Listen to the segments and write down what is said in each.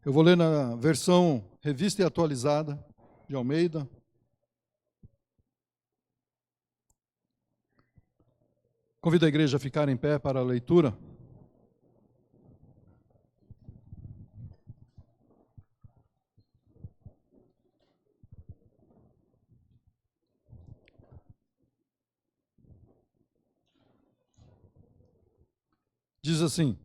Eu vou ler na versão revista e atualizada de Almeida. Convido a igreja a ficar em pé para a leitura. Diz assim: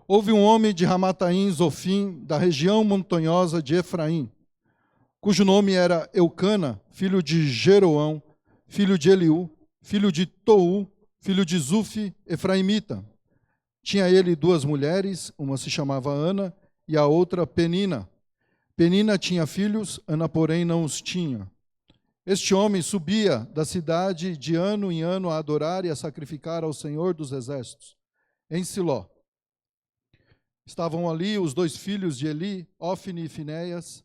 Houve um homem de Ramataim, Zofim, da região montanhosa de Efraim, cujo nome era Eucana, filho de Jeroão, filho de Eliú, filho de Tou, filho de Zufi, efraimita. Tinha ele duas mulheres, uma se chamava Ana e a outra Penina. Penina tinha filhos, Ana, porém, não os tinha. Este homem subia da cidade de ano em ano a adorar e a sacrificar ao Senhor dos Exércitos, em Siló. Estavam ali os dois filhos de Eli, Ofni e Finéias,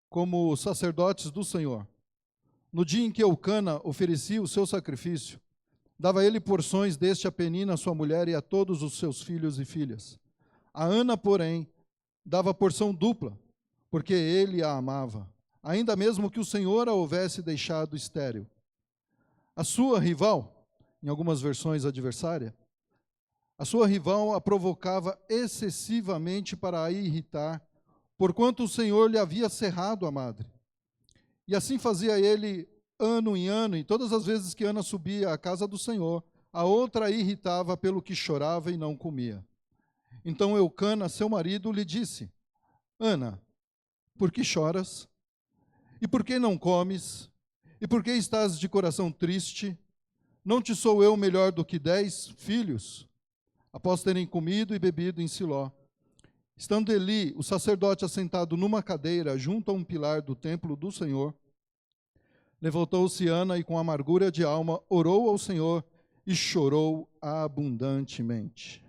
como sacerdotes do Senhor. No dia em que Eucana oferecia o seu sacrifício, dava ele porções deste a Penina, sua mulher, e a todos os seus filhos e filhas. A Ana, porém, dava porção dupla, porque ele a amava, ainda mesmo que o Senhor a houvesse deixado estéril. A sua rival, em algumas versões adversária, a sua rival a provocava excessivamente para a irritar, porquanto o Senhor lhe havia cerrado a madre. E assim fazia ele ano em ano, e todas as vezes que Ana subia à casa do Senhor, a outra a irritava pelo que chorava e não comia. Então Eucana, seu marido, lhe disse: Ana, por que choras? E por que não comes? E por que estás de coração triste? Não te sou eu melhor do que 10 filhos? Após terem comido e bebido em Siló, estando Eli, o sacerdote, assentado numa cadeira junto a um pilar do templo do Senhor, levantou-se Ana e com amargura de alma orou ao Senhor e chorou abundantemente.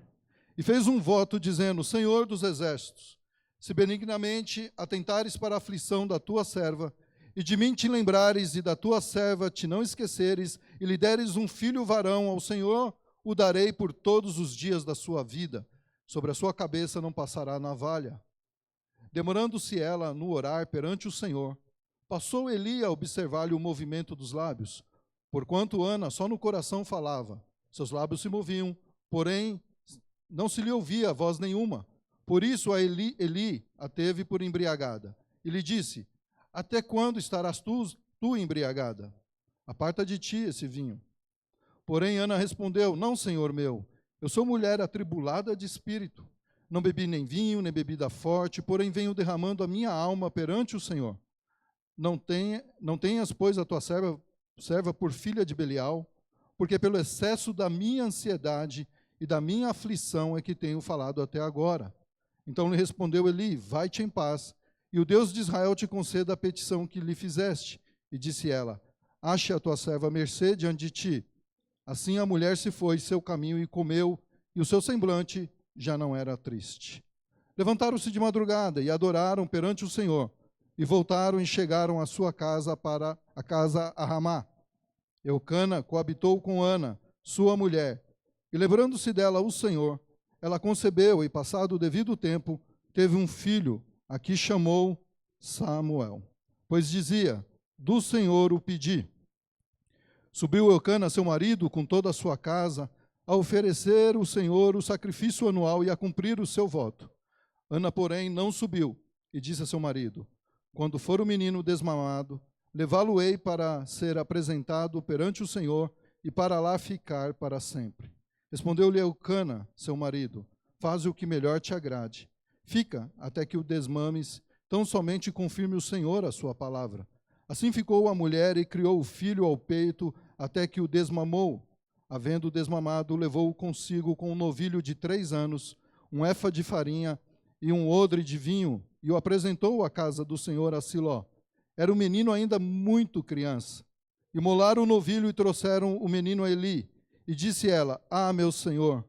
E fez um voto dizendo: Senhor dos exércitos, se benignamente atentares para a aflição da tua serva, e de mim te lembrares e da tua serva te não esqueceres, e lhe deres um filho varão, ao Senhor o darei por todos os dias da sua vida. Sobre a sua cabeça não passará navalha. Demorando-se ela no orar perante o Senhor, passou Eli a observar-lhe o movimento dos lábios, porquanto Ana só no coração falava. Seus lábios se moviam, porém não se lhe ouvia voz nenhuma. Por isso Eli a teve por embriagada. E lhe disse: Até quando estarás tu embriagada? Aparta de ti esse vinho. Porém Ana respondeu: Não, Senhor meu, eu sou mulher atribulada de espírito. Não bebi nem vinho, nem bebida forte, porém venho derramando a minha alma perante o Senhor. Não tenhas, pois, a tua serva por filha de Belial, porque pelo excesso da minha ansiedade e da minha aflição é que tenho falado até agora. Então lhe respondeu Eli: Vai-te em paz, e o Deus de Israel te conceda a petição que lhe fizeste. E disse ela: Ache a tua serva mercê diante de ti. Assim a mulher se foi seu caminho e comeu, e o seu semblante já não era triste. Levantaram-se de madrugada e adoraram perante o Senhor, e voltaram e chegaram à sua casa, para a casa a Ramá. Eucana coabitou com Ana, sua mulher, e lembrando-se dela o Senhor, ela concebeu e, passado o devido tempo, teve um filho, a que chamou Samuel, pois dizia: Do Senhor o pedi. Subiu Eucana, seu marido, com toda a sua casa, a oferecer ao Senhor o sacrifício anual e a cumprir o seu voto. Ana, porém, não subiu, e disse a seu marido: Quando for o menino desmamado, levá-lo-ei para ser apresentado perante o Senhor e para lá ficar para sempre. Respondeu-lhe Eucana, seu marido: Faze o que melhor te agrade. Fica até que o desmames, tão somente confirme o Senhor a sua palavra. Assim ficou a mulher e criou o filho ao peito até que o desmamou. Havendo desmamado, levou-o consigo com um novilho de 3 anos, um éfa de farinha e um odre de vinho, e o apresentou à casa do Senhor a Siló. Era o menino ainda muito criança. Imolaram o novilho e trouxeram o menino a Eli. E disse ela: Ah, meu senhor,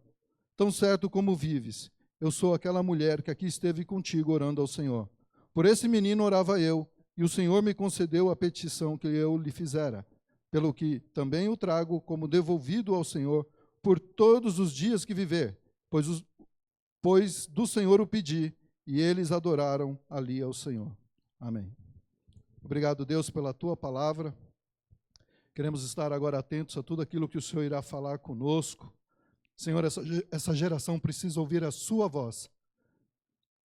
tão certo como vives, eu sou aquela mulher que aqui esteve contigo orando ao Senhor. Por esse menino orava eu, e o Senhor me concedeu a petição que eu lhe fizera, pelo que também o trago como devolvido ao Senhor por todos os dias que viver, pois do Senhor o pedi, e eles adoraram ali ao Senhor. Amém. Obrigado, Deus, pela tua palavra. Queremos estar agora atentos a tudo aquilo que o Senhor irá falar conosco. Senhor, essa geração precisa ouvir a sua voz.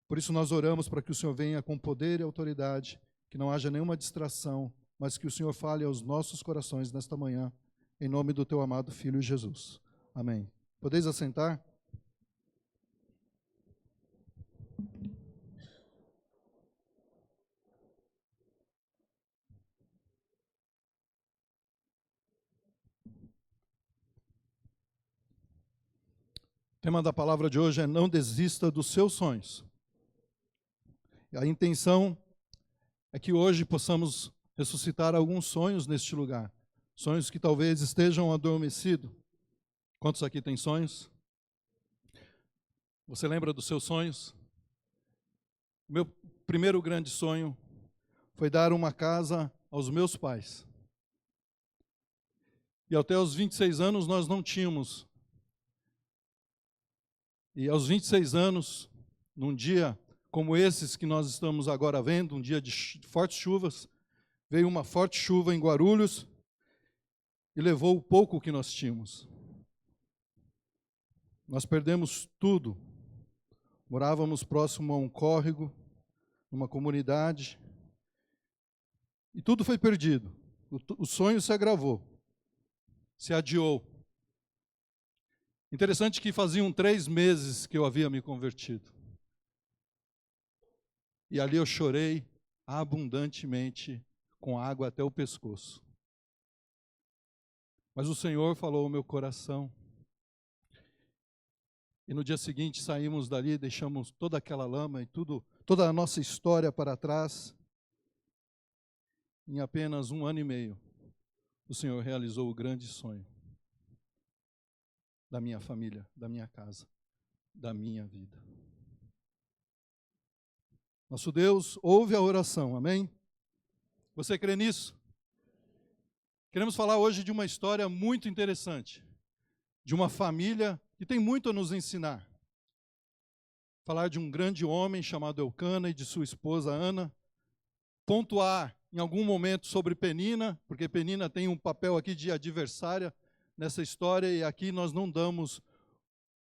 Por isso nós oramos para que o Senhor venha com poder e autoridade, que não haja nenhuma distração, mas que o Senhor fale aos nossos corações nesta manhã, em nome do teu amado Filho Jesus. Amém. Podeis assentar? O tema da palavra de hoje é: não desista dos seus sonhos. E a intenção é que hoje possamos ressuscitar alguns sonhos neste lugar. Sonhos que talvez estejam adormecidos. Quantos aqui têm sonhos? Você lembra dos seus sonhos? Meu primeiro grande sonho foi dar uma casa aos meus pais. E até os 26 anos nós não tínhamos. E aos 26 anos, num dia como esses que nós estamos agora vendo, um dia de fortes chuvas, veio uma forte chuva em Guarulhos e levou o pouco que nós tínhamos. Nós perdemos tudo. Morávamos próximo a um córrego, numa comunidade, e tudo foi perdido. O sonho se agravou, se adiou. Interessante que faziam 3 meses que eu havia me convertido. E ali eu chorei abundantemente, com água até o pescoço. Mas o Senhor falou ao meu coração. E no dia seguinte saímos dali, deixamos toda aquela lama e toda a nossa história para trás. Em apenas 1 ano e meio, o Senhor realizou o grande sonho da minha família, da minha casa, da minha vida. Nosso Deus ouve a oração, amém? Você crê nisso? Queremos falar hoje de uma história muito interessante, de uma família que tem muito a nos ensinar. Falar de um grande homem chamado Eucana e de sua esposa Ana. Pontuar em algum momento sobre Penina, porque Penina tem um papel aqui de adversária nessa história, e aqui nós não damos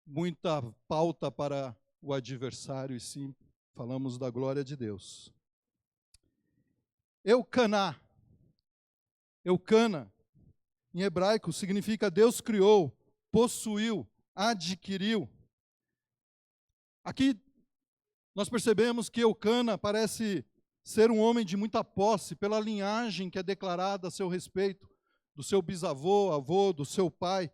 muita pauta para o adversário, e sim falamos da glória de Deus. Eucana, em hebraico, significa Deus criou, possuiu, adquiriu. Aqui nós percebemos que Eucana parece ser um homem de muita posse, pela linhagem que é declarada a seu respeito, do seu bisavô, avô, do seu pai,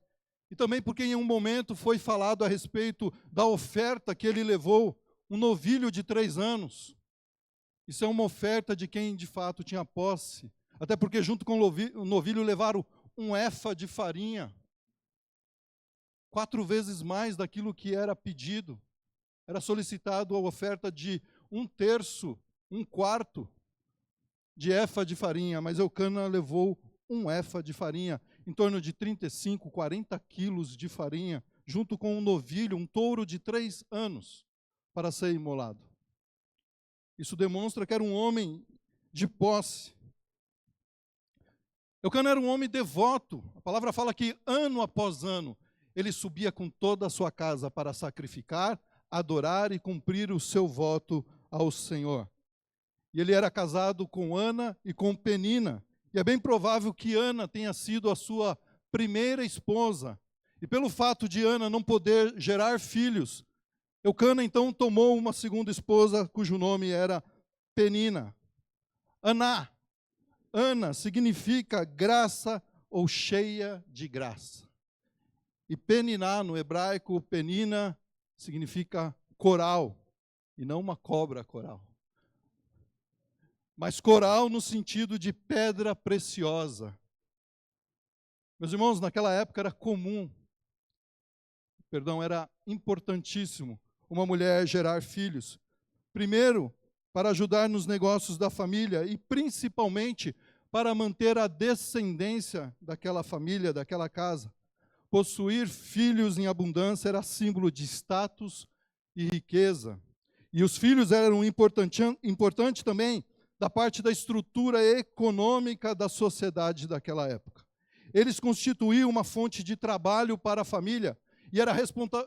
e também porque em um momento foi falado a respeito da oferta que ele levou, um novilho de 3 anos. Isso é uma oferta de quem de fato tinha posse, até porque junto com o novilho levaram 1 efa de farinha, 4 vezes mais daquilo que era pedido. Era solicitado a oferta de 1/3, 1/4 de efa de farinha, mas Eucana levou 1 efa de farinha, em torno de 35, 40 quilos de farinha, junto com um novilho, um touro de 3 anos, para ser imolado. Isso demonstra que era um homem de posse. Eucana era um homem devoto. A palavra fala que ano após ano ele subia com toda a sua casa para sacrificar, adorar e cumprir o seu voto ao Senhor. E ele era casado com Ana e com Penina. E é bem provável que Ana tenha sido a sua primeira esposa. E pelo fato de Ana não poder gerar filhos, Eucana então tomou uma segunda esposa, cujo nome era Penina. Ana significa graça ou cheia de graça. E Peniná, no hebraico, Penina, significa coral, e não uma cobra coral. Mas coral no sentido de pedra preciosa. Meus irmãos, naquela época era importantíssimo uma mulher gerar filhos. Primeiro, para ajudar nos negócios da família e principalmente para manter a descendência daquela família, daquela casa. Possuir filhos em abundância era símbolo de status e riqueza. E os filhos eram importante também da parte da estrutura econômica da sociedade daquela época. Eles constituíam uma fonte de trabalho para a família, e era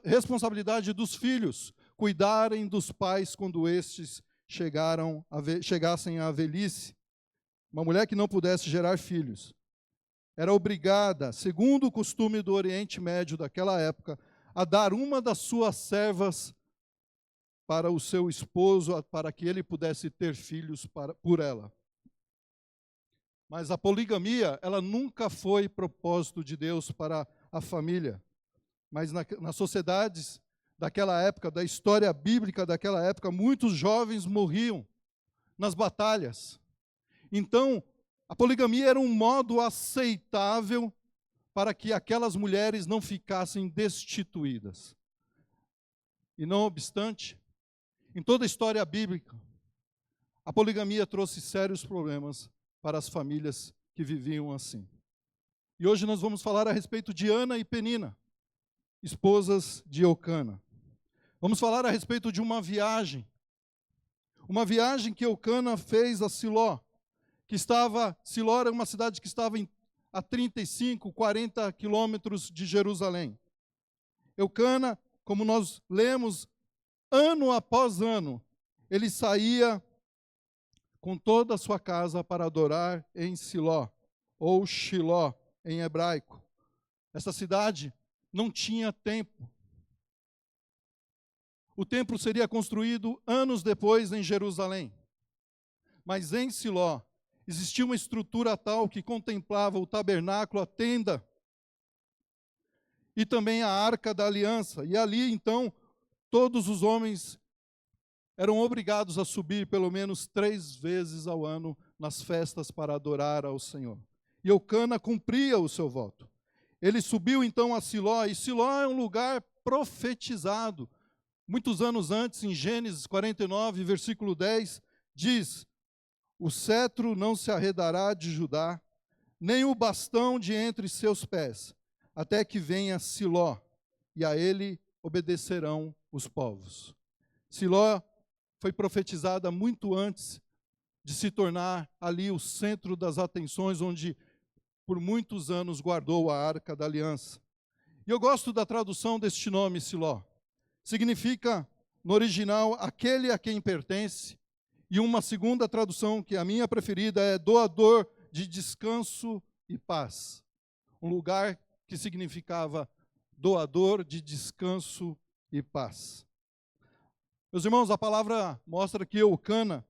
responsabilidade dos filhos cuidarem dos pais quando estes chegassem à velhice. Uma mulher que não pudesse gerar filhos era obrigada, segundo o costume do Oriente Médio daquela época, a dar uma das suas servas para o seu esposo, para que ele pudesse ter filhos por ela. Mas a poligamia, ela nunca foi propósito de Deus para a família. Mas nas sociedades daquela época, da história bíblica daquela época, muitos jovens morriam nas batalhas. Então, a poligamia era um modo aceitável para que aquelas mulheres não ficassem destituídas. E não obstante, em toda a história bíblica, a poligamia trouxe sérios problemas para as famílias que viviam assim. E hoje nós vamos falar a respeito de Ana e Penina, esposas de Eucana. Vamos falar a respeito de uma viagem que Eucana fez a Siló, Siló era uma cidade que estava a 35, 40 quilômetros de Jerusalém. Eucana, como nós lemos, ano após ano, ele saía com toda a sua casa para adorar em Siló, ou Shiló, em hebraico. Essa cidade não tinha templo. O templo seria construído anos depois em Jerusalém. Mas em Siló existia uma estrutura tal que contemplava o tabernáculo, a tenda, e também a arca da aliança. E ali, então, todos os homens eram obrigados a subir pelo menos 3 vezes ao ano nas festas para adorar ao Senhor. E Eucana cumpria o seu voto. Ele subiu então a Siló, e Siló é um lugar profetizado. Muitos anos antes, em Gênesis 49, versículo 10, diz: o cetro não se arredará de Judá, nem o bastão de entre seus pés, até que venha Siló, e a ele obedecerão os povos. Siló foi profetizada muito antes de se tornar ali o centro das atenções, onde por muitos anos guardou a Arca da Aliança. E eu gosto da tradução deste nome, Siló. Significa, no original, aquele a quem pertence, e uma segunda tradução, que é a minha preferida, é doador de descanso e paz. Um lugar que significava doador de descanso e paz. Meus irmãos, a palavra mostra que Eucana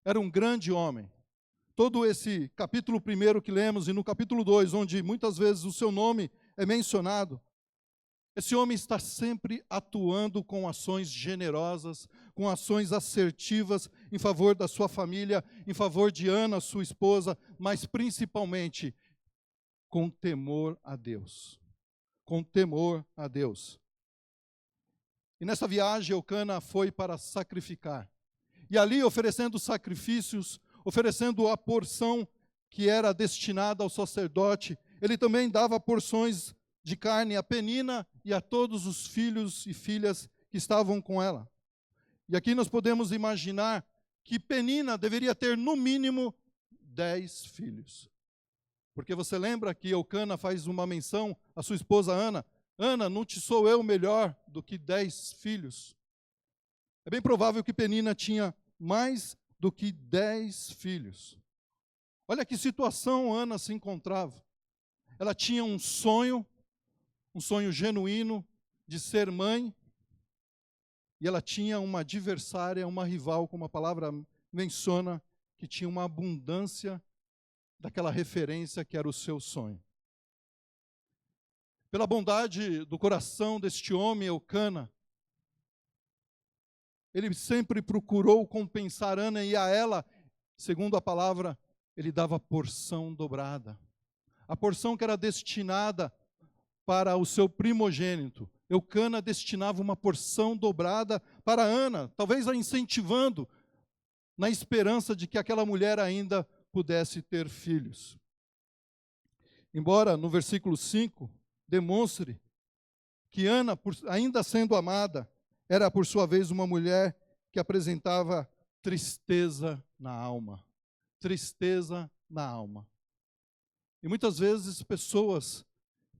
era um grande homem. Todo esse capítulo 1 que lemos, e no capítulo 2, onde muitas vezes o seu nome é mencionado, esse homem está sempre atuando com ações generosas, com ações assertivas em favor da sua família, em favor de Ana, sua esposa, mas principalmente com temor a Deus. Com temor a Deus. E nessa viagem, Eucana foi para sacrificar. E ali, oferecendo sacrifícios, oferecendo a porção que era destinada ao sacerdote, ele também dava porções de carne a Penina e a todos os filhos e filhas que estavam com ela. E aqui nós podemos imaginar que Penina deveria ter no mínimo 10 filhos. Porque você lembra que Eucana faz uma menção à sua esposa Ana: Ana, não te sou eu melhor do que 10 filhos? É bem provável que Penina tinha mais do que 10 filhos. Olha que situação Ana se encontrava. Ela tinha um sonho genuíno de ser mãe, e ela tinha uma adversária, uma rival, como a palavra menciona, que tinha uma abundância daquela referência que era o seu sonho. Pela bondade do coração deste homem, Eucana, ele sempre procurou compensar Ana, e a ela, segundo a palavra, ele dava porção dobrada. A porção que era destinada para o seu primogênito, Eucana destinava uma porção dobrada para Ana, talvez a incentivando, na esperança de que aquela mulher ainda pudesse ter filhos. Embora no versículo 5 demonstre que Ana, ainda sendo amada, era por sua vez uma mulher que apresentava tristeza na alma. Tristeza na alma. E muitas vezes pessoas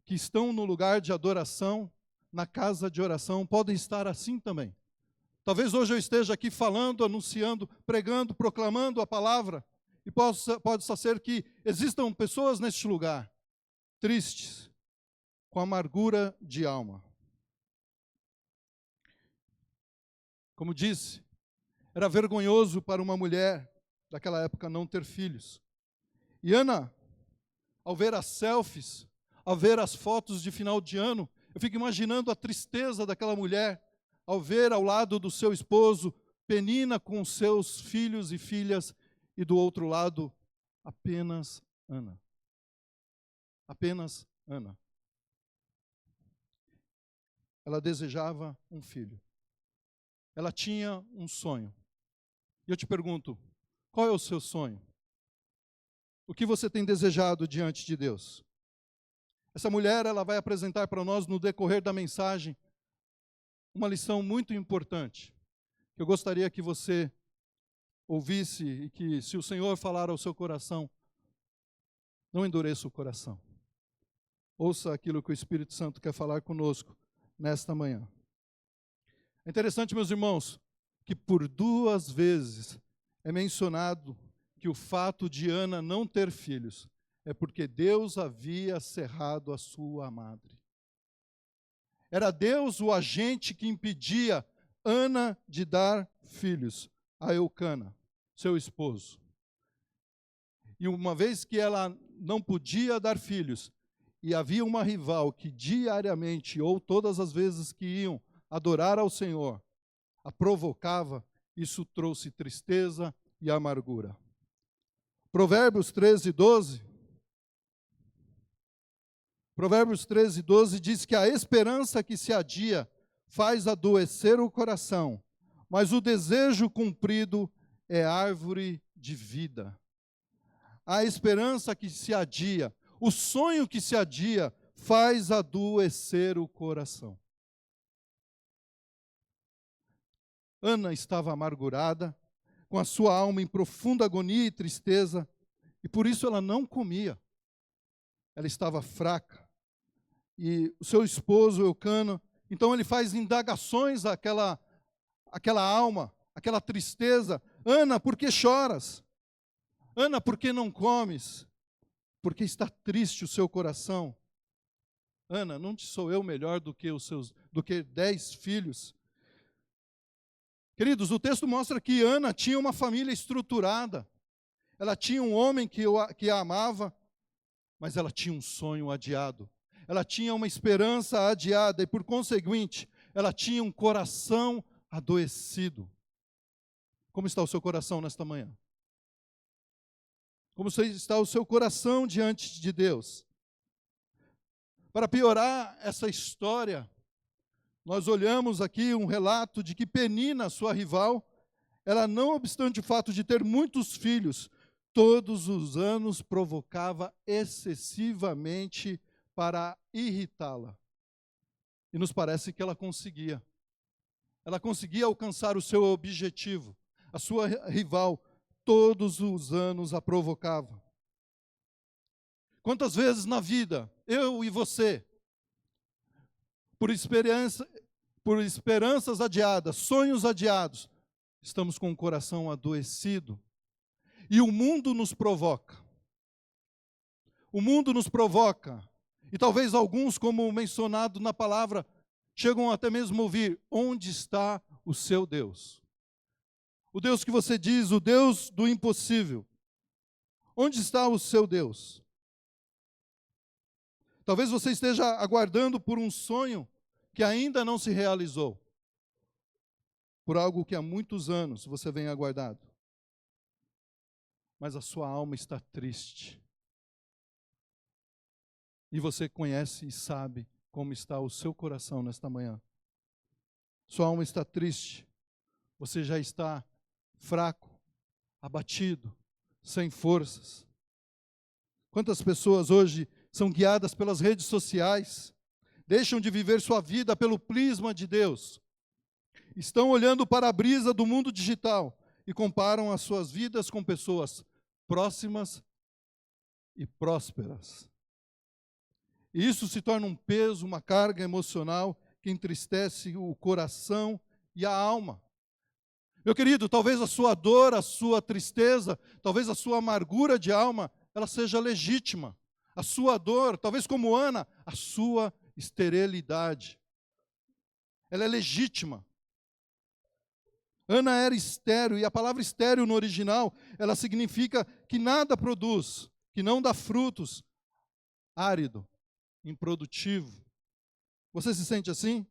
que estão no lugar de adoração, na casa de oração, podem estar assim também. Talvez hoje eu esteja aqui falando, anunciando, pregando, proclamando a palavra, e possa ser que existam pessoas neste lugar, tristes, com amargura de alma. Como disse, era vergonhoso para uma mulher daquela época não ter filhos. E Ana, ao ver as selfies, ao ver as fotos de final de ano, eu fico imaginando a tristeza daquela mulher ao ver ao lado do seu esposo Penina com seus filhos e filhas e do outro lado apenas Ana. Apenas Ana. Ela desejava um filho. Ela tinha um sonho. E eu te pergunto, qual é o seu sonho? O que você tem desejado diante de Deus? Essa mulher, ela vai apresentar para nós no decorrer da mensagem uma lição muito importante, que eu gostaria que você ouvisse e que, se o Senhor falar ao seu coração, não endureça o coração. Ouça aquilo que o Espírito Santo quer falar conosco nesta manhã. É interessante, meus irmãos, que por 2 vezes é mencionado que o fato de Ana não ter filhos é porque Deus havia cerrado a sua madre. Era Deus o agente que impedia Ana de dar filhos a Eucana, seu esposo. E uma vez que ela não podia dar filhos, e havia uma rival que diariamente, ou todas as vezes que iam adorar ao Senhor, a provocava, isso trouxe tristeza e amargura. Provérbios 13:12 diz que a esperança que se adia faz adoecer o coração, mas o desejo cumprido é árvore de vida. A esperança que se adia, o sonho que se adia, faz adoecer o coração. Ana estava amargurada, com a sua alma em profunda agonia e tristeza, e por isso ela não comia. Ela estava fraca. E o seu esposo, Eucana, então ele faz indagações àquela alma, aquela tristeza. Ana, por que choras? Ana, por que não comes? Porque está triste o seu coração. Ana, não te sou eu melhor do que 10 filhos? Queridos, o texto mostra que Ana tinha uma família estruturada. Ela tinha um homem que a amava, mas ela tinha um sonho adiado. Ela tinha uma esperança adiada e, por conseguinte, ela tinha um coração adoecido. Como está o seu coração nesta manhã? Como está o seu coração diante de Deus? Para piorar essa história, nós olhamos aqui um relato de que Penina, sua rival, ela, não obstante o fato de ter muitos filhos, todos os anos provocava excessivamente para irritá-la. E nos parece que ela conseguia. Ela conseguia alcançar o seu objetivo. A sua rival, todos os anos a provocava. Quantas vezes na vida, eu e você, por esperanças adiadas, sonhos adiados, estamos com o coração adoecido. E o mundo nos provoca. O mundo nos provoca. E talvez alguns, como mencionado na palavra, chegam até mesmo a ouvir: onde está o seu Deus? O Deus que você diz, o Deus do impossível. Onde está o seu Deus? Talvez você esteja aguardando por um sonho que ainda não se realizou, por algo que há muitos anos você vem aguardado. Mas a sua alma está triste. E você conhece e sabe como está o seu coração nesta manhã. Sua alma está triste. Você já está fraco, abatido, sem forças. Quantas pessoas hoje são guiadas pelas redes sociais, deixam de viver sua vida pelo prisma de Deus estão olhando para a brisa do mundo digital e comparam as suas vidas com pessoas próximas e prósperas. E isso se torna um peso, uma carga emocional que entristece o coração e a alma. Meu querido, talvez a sua dor, a sua tristeza, talvez a sua amargura de alma, ela seja legítima. A sua dor, talvez como Ana, a sua esterilidade. Ela é legítima. Ana era estéril, e a palavra estéril no original, ela significa que nada produz, que não dá frutos, árido, improdutivo. Você se sente assim?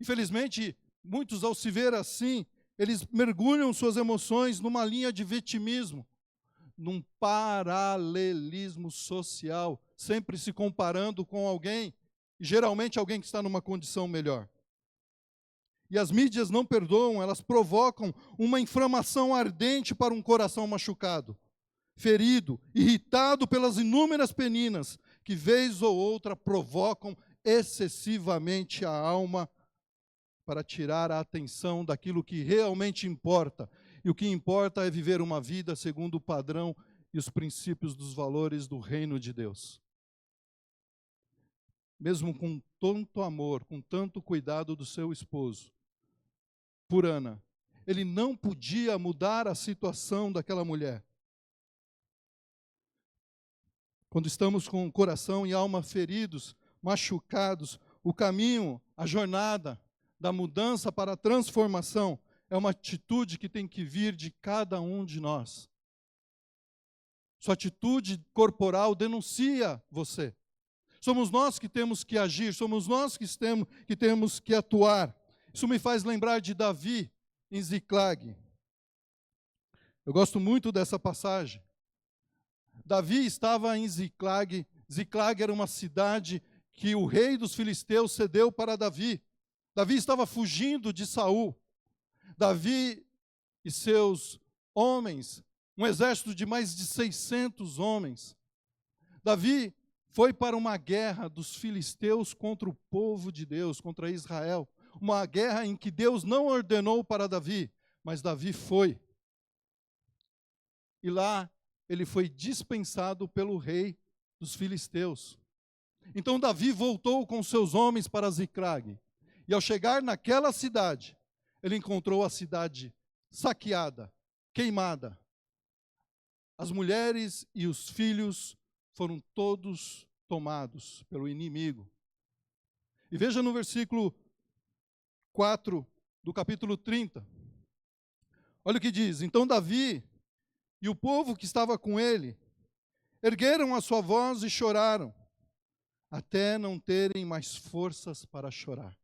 Infelizmente, muitos ao se ver assim, eles mergulham suas emoções numa linha de vitimismo, num paralelismo social, sempre se comparando com alguém, e geralmente alguém que está numa condição melhor. E as mídias não perdoam, elas provocam uma inflamação ardente para um coração machucado, ferido, irritado pelas inúmeras peninas que, vez ou outra, provocam excessivamente a alma para tirar a atenção daquilo que realmente importa. E o que importa é viver uma vida segundo o padrão e os princípios dos valores do reino de Deus. Mesmo com tanto amor, com tanto cuidado do seu esposo, por Ana, ele não podia mudar a situação daquela mulher. Quando estamos com o coração e alma feridos, machucados, o caminho, a jornada da mudança para a transformação é uma atitude que tem que vir de cada um de nós. Sua atitude corporal denuncia você. Somos nós que temos que agir, somos nós que temos que atuar. Isso me faz lembrar de Davi em Ziclag. Eu gosto muito dessa passagem. Davi estava em Ziclag. Ziclag era uma cidade que o rei dos filisteus cedeu para Davi. Davi estava fugindo de Saul. Davi e seus homens, um exército de mais de 600 homens. Davi foi para uma guerra dos filisteus contra o povo de Deus, contra Israel. Uma guerra em que Deus não ordenou para Davi, mas Davi foi. E lá ele foi dispensado pelo rei dos filisteus. Então Davi voltou com seus homens para Ziclag. E ao chegar naquela cidade, ele encontrou a cidade saqueada, queimada. As mulheres e os filhos foram todos tomados pelo inimigo. E veja no versículo 4 do capítulo 30. Olha o que diz: então Davi e o povo que estava com ele ergueram a sua voz e choraram, até não terem mais forças para chorar.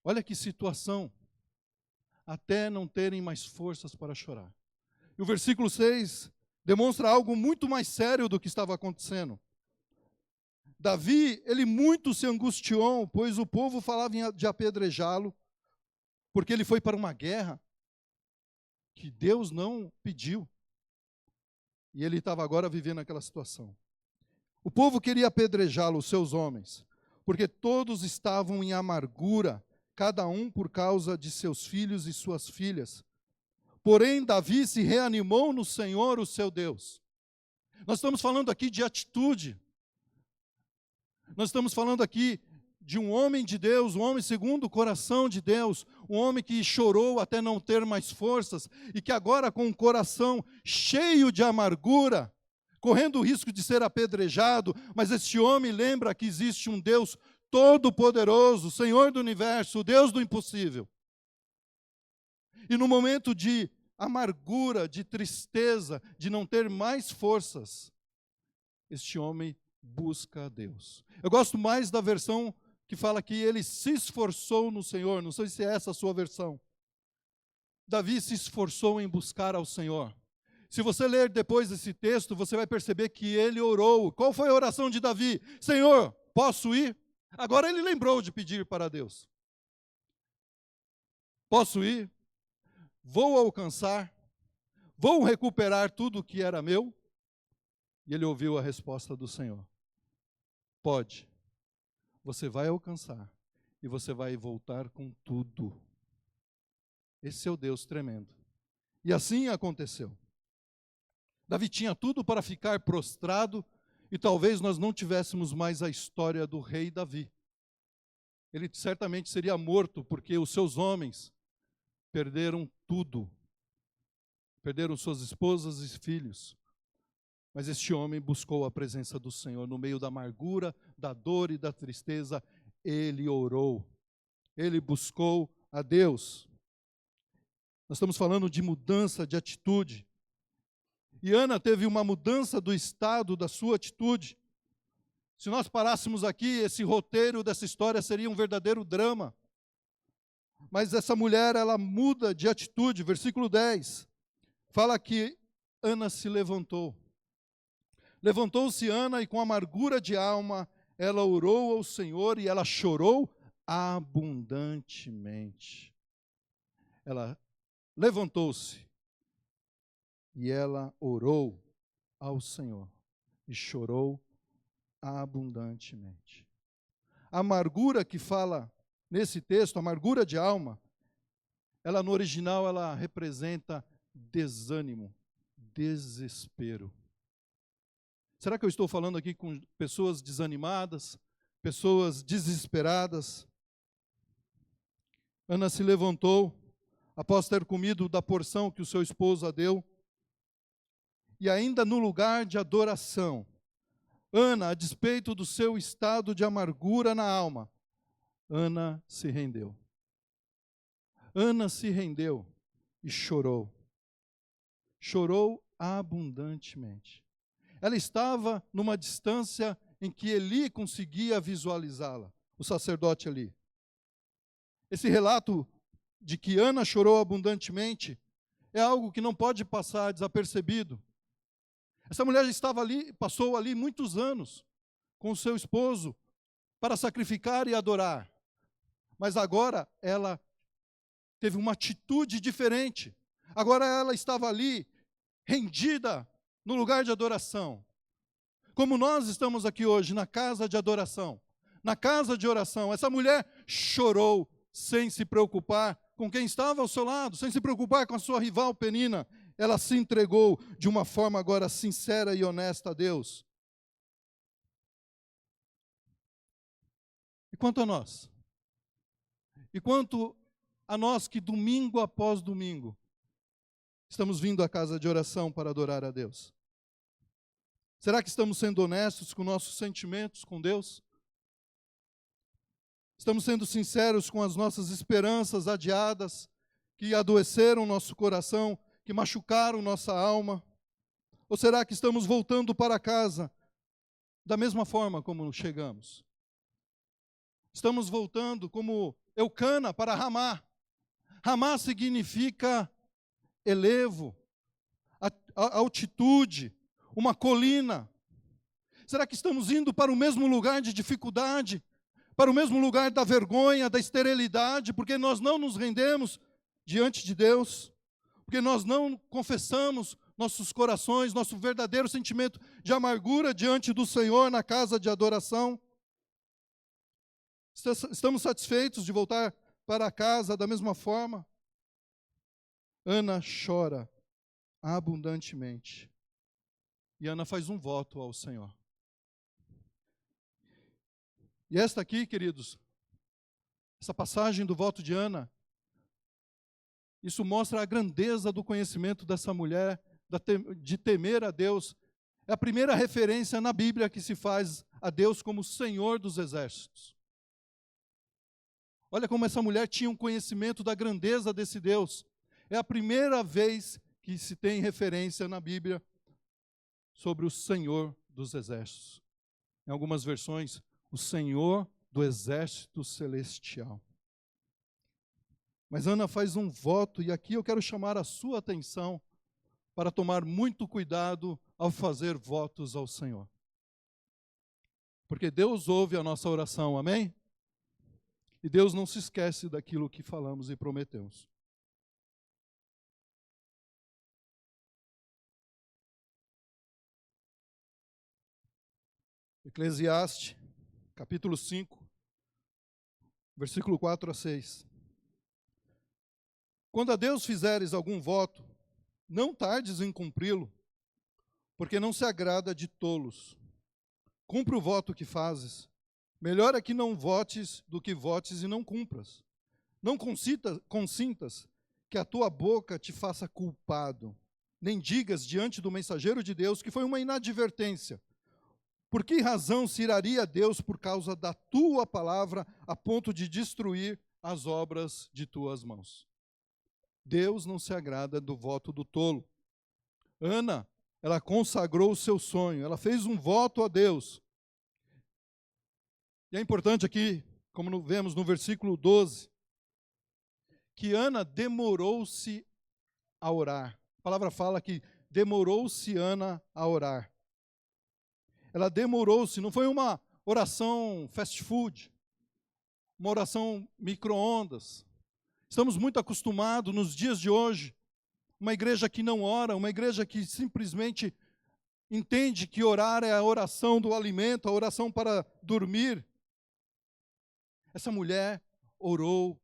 Olha que situação, até não terem mais forças para chorar. E o versículo 6 demonstra algo muito mais sério do que estava acontecendo. Davi, ele muito se angustiou, pois o povo falava de apedrejá-lo, porque ele foi para uma guerra que Deus não pediu. E ele estava agora vivendo aquela situação. O povo queria apedrejá-lo, os seus homens, porque todos estavam em amargura, cada um por causa de seus filhos e suas filhas. Porém, Davi se reanimou no Senhor, o seu Deus. Nós estamos falando aqui de atitude. Nós estamos falando aqui de um homem de Deus, um homem segundo o coração de Deus, um homem que chorou até não ter mais forças e que agora com o coração cheio de amargura, correndo o risco de ser apedrejado, mas este homem lembra que existe um Deus todo-poderoso, Senhor do universo, o Deus do impossível. E no momento de amargura, de tristeza, de não ter mais forças, este homem busca a Deus. Eu gosto mais da versão que fala que ele se esforçou no Senhor. Não sei se é essa a sua versão. Davi se esforçou em buscar ao Senhor. Se você ler depois esse texto, você vai perceber que ele orou. Qual foi a oração de Davi? Senhor, posso ir? Agora ele lembrou de pedir para Deus. Posso ir? Vou alcançar? Vou recuperar tudo o que era meu? E ele ouviu a resposta do Senhor. Pode. Você vai alcançar. e você vai voltar com tudo. Esse é o Deus tremendo. E assim aconteceu. Davi tinha tudo para ficar prostrado e talvez nós não tivéssemos mais a história do rei Davi. Ele certamente seria morto porque os seus homens perderam tudo. Perderam suas esposas e filhos. Mas este homem buscou a presença do Senhor no meio da amargura, da dor e da tristeza. Ele orou. Ele buscou a Deus. Nós estamos falando de mudança de atitude. E Ana teve uma mudança do estado da sua atitude. Se nós parássemos aqui, esse roteiro dessa história seria um verdadeiro drama. Mas essa mulher, ela muda de atitude. Versículo 10, fala que Ana se levantou. Levantou-se Ana e com amargura de alma, ela orou ao Senhor e ela chorou abundantemente. Ela levantou-se e ela orou ao Senhor e chorou abundantemente. A amargura que fala nesse texto, a amargura de alma, ela no original ela representa desânimo, desespero. Será que eu estou falando aqui com pessoas desanimadas, pessoas desesperadas? Ana se levantou após ter comido da porção que o seu esposo a deu, e ainda no lugar de adoração, Ana, a despeito do seu estado de amargura na alma, Ana se rendeu. Ana se rendeu e chorou. Chorou abundantemente. Ela estava numa distância em que Eli conseguia visualizá-la, o sacerdote Eli. Esse relato de que Ana chorou abundantemente é algo que não pode passar desapercebido. Essa mulher estava ali, passou ali muitos anos com o seu esposo para sacrificar e adorar. Mas agora ela teve uma atitude diferente. Agora ela estava ali, rendida no lugar de adoração. Como nós estamos aqui hoje, na casa de adoração, na casa de oração. Essa mulher chorou sem se preocupar com quem estava ao seu lado, sem se preocupar com a sua rival Penina. Ela se entregou de uma forma agora sincera e honesta a Deus. E quanto a nós? E quanto a nós que domingo após domingo estamos vindo à casa de oração para adorar a Deus? Será que estamos sendo honestos com nossos sentimentos com Deus? Estamos sendo sinceros com as nossas esperanças adiadas, que adoeceram nosso coração, que machucaram nossa alma? Ou será que estamos voltando para casa da mesma forma como chegamos? Estamos voltando como Eucana para Ramá. Ramá significa elevo, altitude, uma colina. Será que estamos indo para o mesmo lugar de dificuldade? Para o mesmo lugar da vergonha, da esterilidade, porque nós não nos rendemos diante de Deus, porque nós não confessamos nossos corações, nosso verdadeiro sentimento de amargura diante do Senhor na casa de adoração? Estamos satisfeitos de voltar para casa da mesma forma? Ana chora abundantemente. E Ana faz um voto ao Senhor. E esta aqui, queridos, essa passagem do voto de Ana, isso mostra a grandeza do conhecimento dessa mulher, de temer a Deus. É a primeira referência na Bíblia que se faz a Deus como Senhor dos exércitos. Olha como essa mulher tinha um conhecimento da grandeza desse Deus. É a primeira vez que se tem referência na Bíblia sobre o Senhor dos exércitos. Em algumas versões, o Senhor do exército celestial. Mas Ana faz um voto, e aqui eu quero chamar a sua atenção para tomar muito cuidado ao fazer votos ao Senhor. Porque Deus ouve a nossa oração, amém? E Deus não se esquece daquilo que falamos e prometemos. Eclesiastes, capítulo 5, versículo 4 a 6. Quando a Deus fizeres algum voto, não tardes em cumpri-lo, porque não se agrada de tolos. Cumpre o voto que fazes. Melhor é que não votes do que votes e não cumpras. Não consintas que a tua boca te faça culpado, nem digas diante do mensageiro de Deus que foi uma inadvertência. Por que razão se iraria Deus por causa da tua palavra, a ponto de destruir as obras de tuas mãos? Deus não se agrada do voto do tolo. Ana, ela consagrou o seu sonho, ela fez um voto a Deus. E é importante aqui, como vemos no versículo 12, que Ana demorou-se a orar. A palavra fala que demorou-se Ana a orar. Ela demorou-se, não foi uma oração fast food, uma oração micro-ondas. Estamos muito acostumados nos dias de hoje, uma igreja que não ora, uma igreja que simplesmente entende que orar é a oração do alimento, a oração para dormir. Essa mulher orou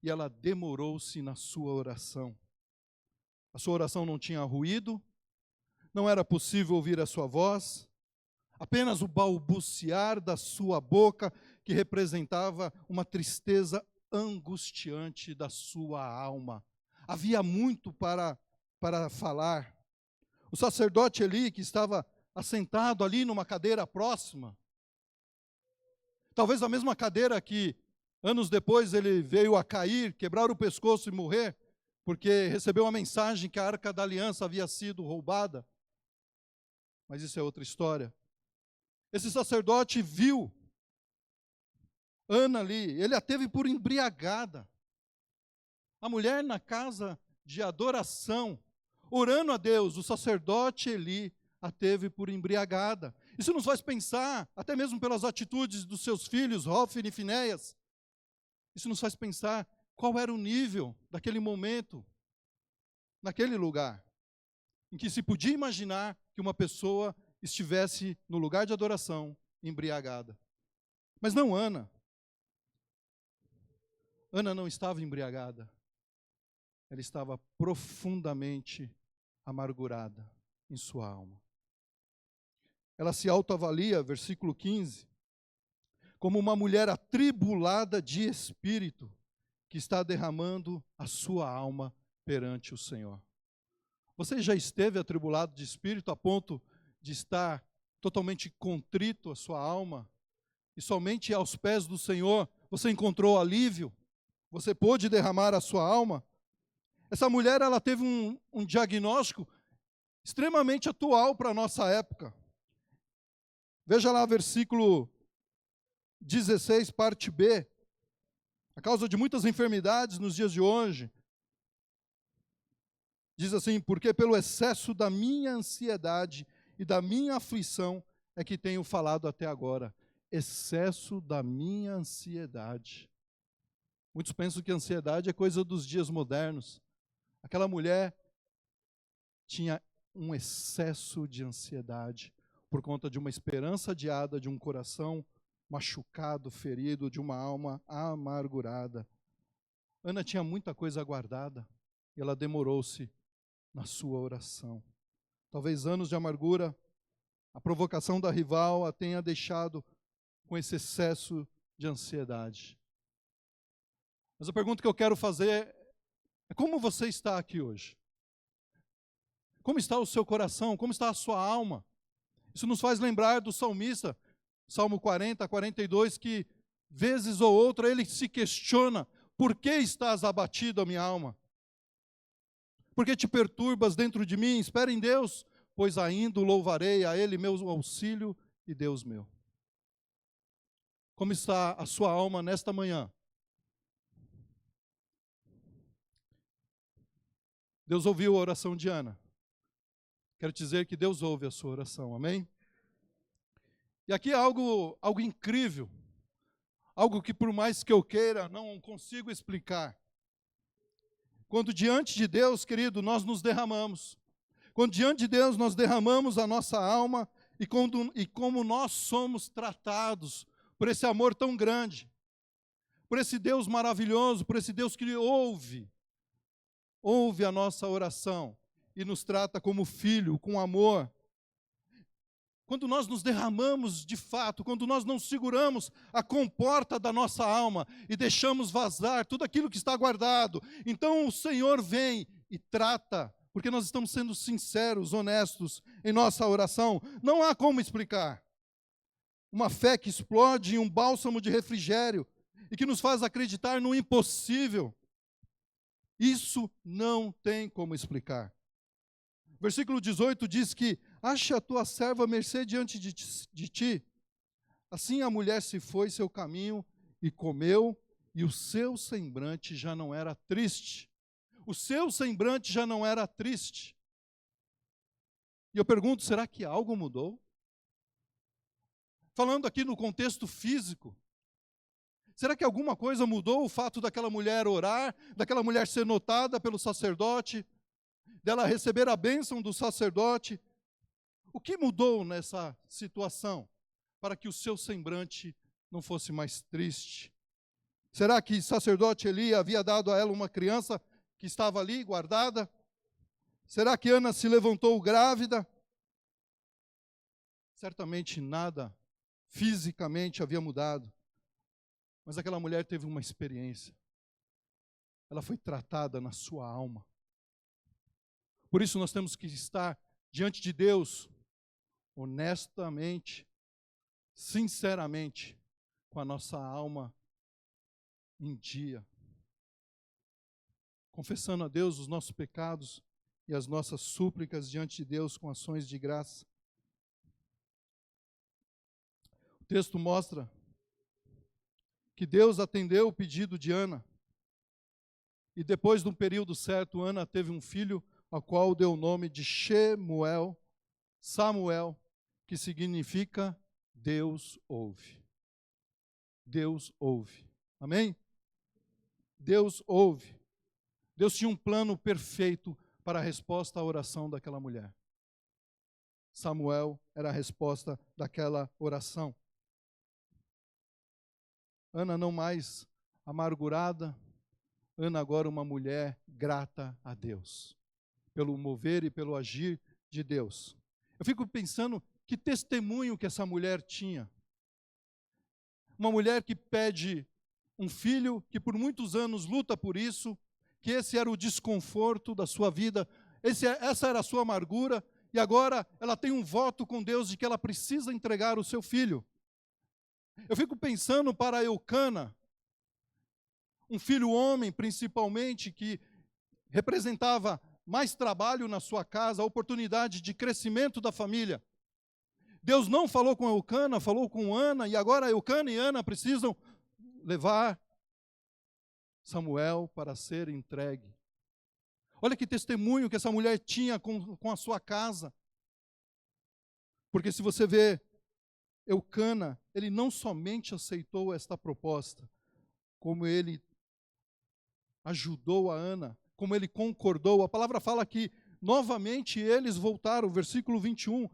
e ela demorou-se na sua oração. A sua oração não tinha ruído, não era possível ouvir a sua voz, apenas o balbuciar da sua boca, que representava uma tristeza angustiante da sua alma. Havia muito para falar. O sacerdote Eli, que estava assentado ali numa cadeira próxima, talvez a mesma cadeira que anos depois ele veio a cair, quebrar o pescoço e morrer, porque recebeu a mensagem que a Arca da Aliança havia sido roubada. Mas isso é outra história. Esse sacerdote viu Ana ali, ele a teve por embriagada. A mulher na casa de adoração, orando a Deus, o sacerdote Eli a teve por embriagada. Isso nos faz pensar, até mesmo pelas atitudes dos seus filhos, Hófni e Finéias, isso nos faz pensar qual era o nível daquele momento, naquele lugar, em que se podia imaginar que uma pessoa estivesse no lugar de adoração embriagada. Mas não Ana. Ana não estava embriagada. Ela estava profundamente amargurada em sua alma. Ela se autoavalia, versículo 15, como uma mulher atribulada de espírito, que está derramando a sua alma perante o Senhor. Você já esteve atribulado de espírito a ponto de estar totalmente contrito a sua alma, e somente aos pés do Senhor você encontrou alívio? Você pôde derramar a sua alma? Essa mulher, ela teve um diagnóstico extremamente atual para a nossa época. Veja lá, versículo 16, parte B. A causa de muitas enfermidades nos dias de hoje, diz assim: porque pelo excesso da minha ansiedade e da minha aflição é que tenho falado até agora. Excesso da minha ansiedade. Muitos pensam que a ansiedade é coisa dos dias modernos. Aquela mulher tinha um excesso de ansiedade por conta de uma esperança adiada, de um coração machucado, ferido, de uma alma amargurada. Ana tinha muita coisa guardada e ela demorou-se na sua oração. Talvez anos de amargura, a provocação da rival a tenha deixado com esse excesso de ansiedade. Mas a pergunta que eu quero fazer é: como você está aqui hoje? Como está o seu coração? Como está a sua alma? Isso nos faz lembrar do salmista, Salmo 40, 42, que vezes ou outra ele se questiona: por que estás abatido, a minha alma? Por que te perturbas dentro de mim? Espera em Deus, pois ainda o louvarei, a Ele meu auxílio e Deus meu. Como está a sua alma nesta manhã? Deus ouviu a oração de Ana. Quero dizer que Deus ouve a sua oração, amém? E aqui é algo incrível, algo que por mais que eu queira, não consigo explicar. Quando diante de Deus, querido, nós nos derramamos. Quando diante de Deus nós derramamos a nossa alma e como nós somos tratados por esse amor tão grande. por esse Deus maravilhoso, por esse Deus que ouve a nossa oração e nos trata como filho, com amor. Quando nós nos derramamos de fato, quando nós não seguramos a comporta da nossa alma e deixamos vazar tudo aquilo que está guardado, então o Senhor vem e trata, porque nós estamos sendo sinceros, honestos em nossa oração. Não há como explicar. Uma fé que explode em um bálsamo de refrigério e que nos faz acreditar no impossível. Isso não tem como explicar. Versículo 18 diz que: acha a tua serva mercê diante de ti. Assim a mulher se foi seu caminho e comeu, e o seu semblante já não era triste. O seu semblante já não era triste. E eu pergunto, será que algo mudou? Falando aqui no contexto físico, será que alguma coisa mudou? O fato daquela mulher orar, daquela mulher ser notada pelo sacerdote, dela receber a bênção do sacerdote. O que mudou nessa situação para que o seu semblante não fosse mais triste? Será que o sacerdote Eli havia dado a ela uma criança que estava ali guardada? Será que Ana se levantou grávida? Certamente nada fisicamente havia mudado, mas aquela mulher teve uma experiência. Ela foi tratada na sua alma. Por isso nós temos que estar diante de Deus, honestamente, sinceramente, com a nossa alma em dia, confessando a Deus os nossos pecados e as nossas súplicas diante de Deus com ações de graça. O texto mostra que Deus atendeu o pedido de Ana, e depois de um período certo, Ana teve um filho, ao qual deu o nome de Samuel, que significa Deus ouve. Deus ouve. Amém? Deus ouve. Deus tinha um plano perfeito para a resposta à oração daquela mulher. Samuel era a resposta daquela oração. Ana não mais amargurada, Ana agora uma mulher grata a Deus, pelo mover e pelo agir de Deus. Eu fico pensando que testemunho que essa mulher tinha. Uma mulher que pede um filho, que por muitos anos luta por isso, que esse era o desconforto da sua vida, essa era a sua amargura, e agora ela tem um voto com Deus de que ela precisa entregar o seu filho. Eu fico pensando para Eucana, um filho homem principalmente, que representava mais trabalho na sua casa, a oportunidade de crescimento da família. Deus não falou com Eucana, falou com Ana, e agora Eucana e Ana precisam levar Samuel para ser entregue. Olha que testemunho que essa mulher tinha com a sua casa. Porque se você vê Eucana, ele não somente aceitou esta proposta, como ele ajudou a Ana, como ele concordou. A palavra fala que novamente eles voltaram, versículo 21,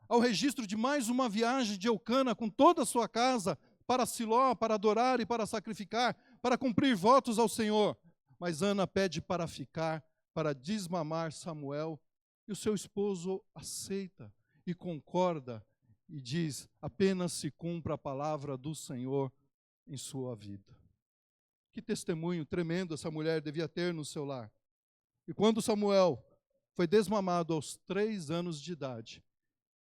ao registro de mais uma viagem de Eucana com toda a sua casa para Siló, para adorar e para sacrificar, para cumprir votos ao Senhor. Mas Ana pede para ficar, para desmamar Samuel, e o seu esposo aceita e concorda e diz: apenas se cumpra a palavra do Senhor em sua vida. Que testemunho tremendo essa mulher devia ter no seu lar. E quando Samuel foi desmamado aos 3 anos de idade,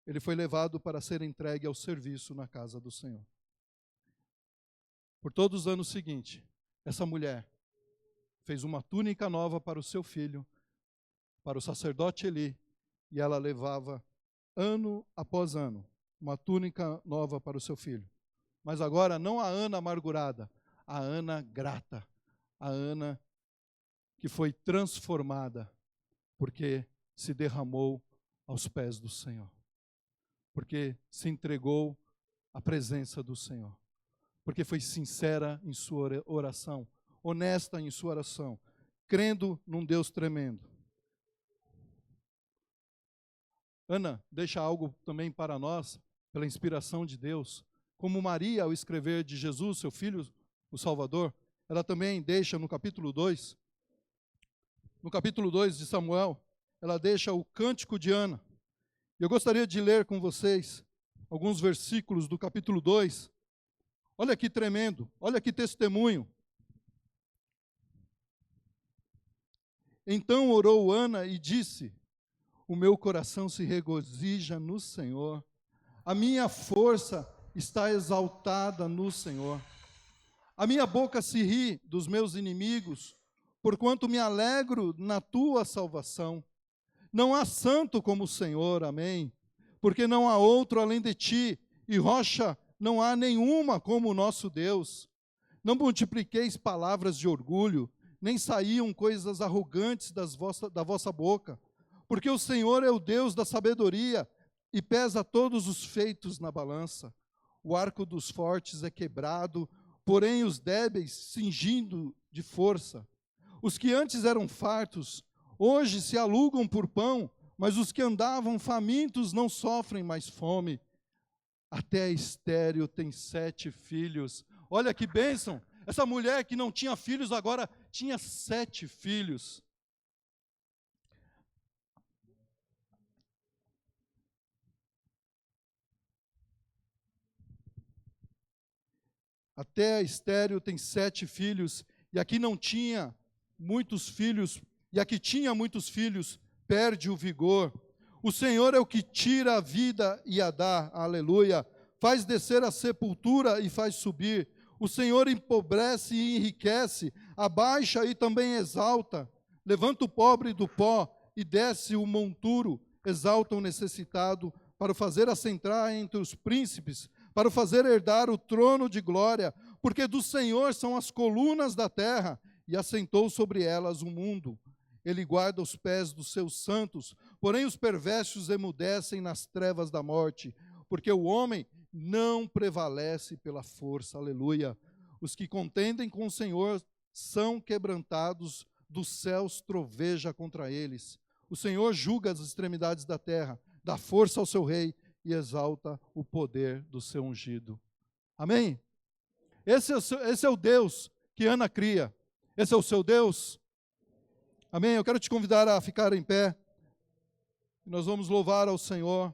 ele foi levado para ser entregue ao serviço na casa do Senhor. Por todos os anos seguintes, essa mulher fez uma túnica nova para o seu filho, para o sacerdote Eli, e ela levava ano após ano uma túnica nova para o seu filho. Mas agora não a Ana amargurada, a Ana grata, a Ana que foi transformada, porque se derramou aos pés do Senhor, porque se entregou à presença do Senhor, porque foi sincera em sua oração, honesta em sua oração, crendo num Deus tremendo. Ana deixa algo também para nós, pela inspiração de Deus, como Maria, ao escrever de Jesus, seu filho, o Salvador, ela também deixa no capítulo 2 de Samuel, ela deixa o Cântico de Ana. Eu gostaria de ler com vocês alguns versículos do capítulo 2. Olha que tremendo, olha que testemunho. Então orou Ana e disse: o meu coração se regozija no Senhor, a minha força está exaltada no Senhor. A minha boca se ri dos meus inimigos, porquanto me alegro na tua salvação. Não há santo como o Senhor, amém, porque não há outro além de ti, e rocha não há nenhuma como o nosso Deus. Não multipliqueis palavras de orgulho, nem saíam coisas arrogantes da vossa boca, porque o Senhor é o Deus da sabedoria e pesa todos os feitos na balança. O arco dos fortes é quebrado, porém os débeis cingindo de força. Os que antes eram fartos, hoje se alugam por pão, mas os que andavam famintos não sofrem mais fome. Até a estéril tem 7 filhos. Olha que bênção! Essa mulher que não tinha filhos agora tinha 7 filhos. Até a estéril tem 7 filhos, e aqui não tinha muitos filhos, e a que tinha muitos filhos perde o vigor. O Senhor é o que tira a vida e a dá, aleluia. Faz descer a sepultura e faz subir. O Senhor empobrece e enriquece, abaixa e também exalta. Levanta o pobre do pó e desce o monturo, exalta o necessitado, para o fazer assentar entre os príncipes, para o fazer herdar o trono de glória, porque do Senhor são as colunas da terra, e assentou sobre elas o mundo. Ele guarda os pés dos seus santos, porém os perversos emudecem nas trevas da morte, porque o homem não prevalece pela força, aleluia. Os que contendem com o Senhor são quebrantados, dos céus troveja contra eles. O Senhor julga as extremidades da terra, dá força ao seu rei e exalta o poder do seu ungido. Amém? Esse é o Deus que Ana cria. Esse é o seu Deus? Amém? Eu quero te convidar a ficar em pé. Nós vamos louvar ao Senhor.